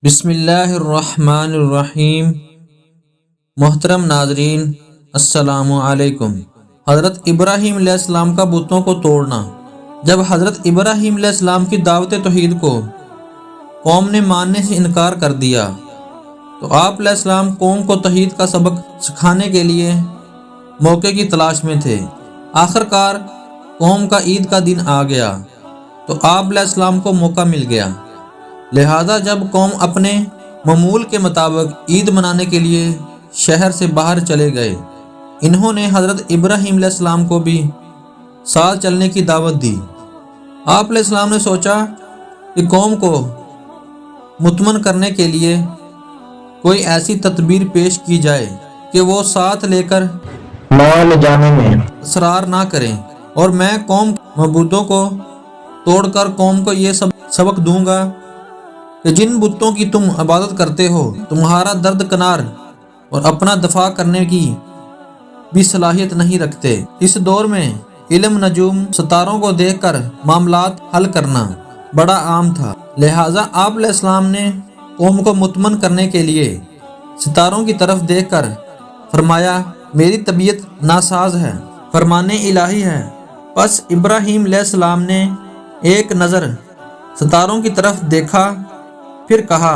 بسم اللہ الرحمن الرحیم۔ محترم ناظرین، السلام علیکم۔ حضرت ابراہیم علیہ السلام کا بتوں کو توڑنا۔ جب حضرت ابراہیم علیہ السلام کی دعوت توحید کو قوم نے ماننے سے انکار کر دیا تو آپ علیہ السلام قوم کو توحید کا سبق سکھانے کے لیے موقع کی تلاش میں تھے۔ آخر کار قوم کا عید کا دن آ گیا تو آپ علیہ السلام کو موقع مل گیا، لہذا جب قوم اپنے معمول کے مطابق عید منانے کے لیے شہر سے باہر چلے گئے، انہوں نے حضرت ابراہیم علیہ السلام کو بھی ساتھ چلنے کی دعوت دی۔ آپ علیہ السلام نے سوچا کہ قوم کو مطمئن کرنے کے لیے کوئی ایسی تدبیر پیش کی جائے کہ وہ ساتھ لے کر مان جانے میں اصرار نہ کریں، اور میں قوم معبودوں کو توڑ کر قوم کو یہ سبق دوں گا کہ جن بتوں کی تم عبادت کرتے ہو تمہارا درد کنار اور اپنا دفاع کرنے کی بھی صلاحیت نہیں رکھتے۔ اس دور میں علم نجوم ستاروں کو دیکھ کر معاملات حل کرنا بڑا عام تھا، لہٰذا آپ علیہ السلام نے قوم کو مطمئن کرنے کے لیے ستاروں کی طرف دیکھ کر فرمایا، میری طبیعت ناساز ہے، فرمان الہی ہے۔ پس ابراہیم علیہ السلام نے ایک نظر ستاروں کی طرف دیکھا، پھر کہا،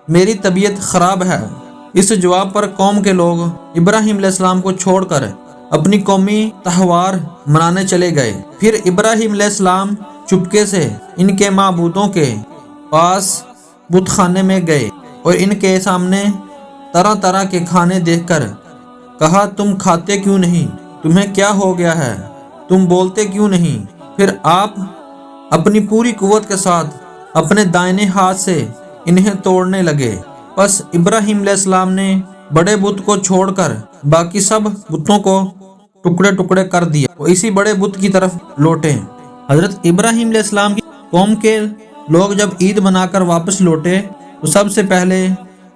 میری طبیعت خراب ہے۔ اس جواب پر قوم کے لوگ ابراہیم علیہ السلام کو چھوڑ کر اپنی قومی تہوار منانے چلے گئے۔ پھر ابراہیم علیہ السلام چپکے سے ان کے معبودوں کے پاس بت خانے میں گئے اور ان کے سامنے طرح طرح کے کھانے دیکھ کر کہا، تم کھاتے کیوں نہیں؟ تمہیں کیا ہو گیا ہے؟ تم بولتے کیوں نہیں؟ پھر آپ اپنی پوری قوت کے ساتھ اپنے دائیں ہاتھ سے انہیں توڑنے لگے۔ پس ابراہیم علیہ السلام نے بڑے بت کو چھوڑ کر باقی سب بتوں کو ٹکڑے ٹکڑے کر دیا اور اسی بڑے بت کی طرف لوٹے۔ حضرت ابراہیم علیہ السلام کی قوم کے لوگ جب عید منا کر واپس لوٹے تو سب سے پہلے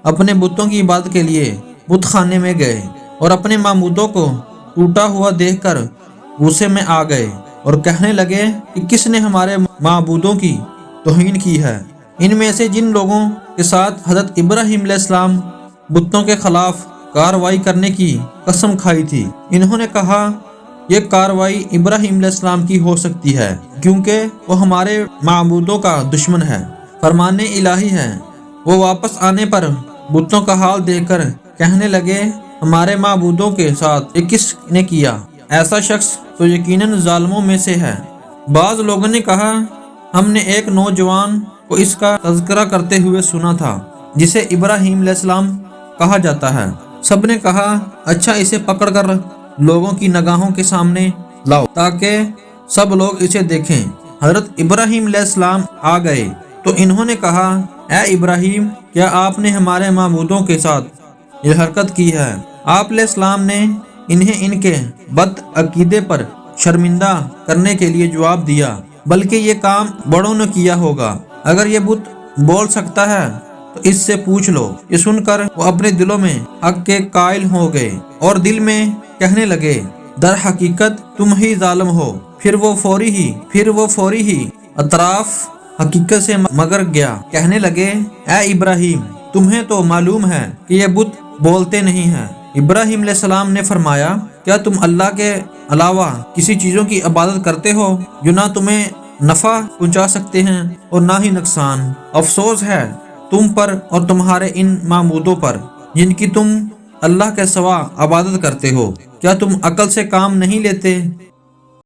اپنے بتوں کی عبادت کے لیے بت خانے میں گئے اور اپنے معبودوں کو ٹوٹا ہوا دیکھ کر غصے میں آ گئے اور کہنے لگے کہ کس نے ہمارے معبودوں کی توہین کی ہے۔ ان میں سے جن لوگوں کے ساتھ حضرت ابراہیم علیہ السلام بتوں کے خلاف کارروائی کرنے کی قسم کھائی تھی، انہوں نے کہا، یہ کارروائی ابراہیم علیہ السلام کی ہو سکتی ہے کیونکہ وہ ہمارے معبودوں کا دشمن ہے، فرمان الہی ہے۔ وہ واپس آنے پر بتوں کا حال دیکھ کر کہنے لگے، ہمارے معبودوں کے ساتھ یہ کس نے کیا؟ ایسا شخص تو یقیناً ظالموں میں سے ہے۔ بعض لوگوں نے کہا، ہم نے ایک نوجوان کو اس کا تذکرہ کرتے ہوئے سنا تھا جسے ابراہیم علیہ السلام کہا جاتا ہے۔ سب نے کہا، اچھا اسے پکڑ کر لوگوں کی نگاہوں کے سامنے لاؤ تاکہ سب لوگ اسے دیکھیں۔ حضرت ابراہیم علیہ السلام آ گئے تو انہوں نے کہا، اے ابراہیم، کیا آپ نے ہمارے معبودوں کے ساتھ یہ حرکت کی ہے؟ آپ علیہ السلام نے انہیں ان کے بد عقیدے پر شرمندہ کرنے کے لیے جواب دیا، بلکہ یہ کام بڑوں نے کیا ہوگا۔ اگر یہ بت بول سکتا ہے تو اس سے پوچھ لو۔ یہ سن کر وہ اپنے دلوں میں حق کے قائل ہو گئے اور دل میں کہنے لگے، در حقیقت تم ہی ظالم ہو۔ پھر وہ فوری ہی اطراف حقیقت سے مگر گیا، کہنے لگے، اے ابراہیم، تمہیں تو معلوم ہے کہ یہ بت بولتے نہیں ہیں۔ ابراہیم علیہ السلام نے فرمایا، کیا تم اللہ کے علاوہ کسی چیزوں کی عبادت کرتے ہو جو نہ تمہیں نفع پہنچا سکتے ہیں اور نہ ہی نقصان؟ افسوس ہے تم پر اور تمہارے ان معبودوں پر جن کی تم اللہ کے سوا عبادت کرتے ہو۔ کیا تم عقل سے کام نہیں لیتے؟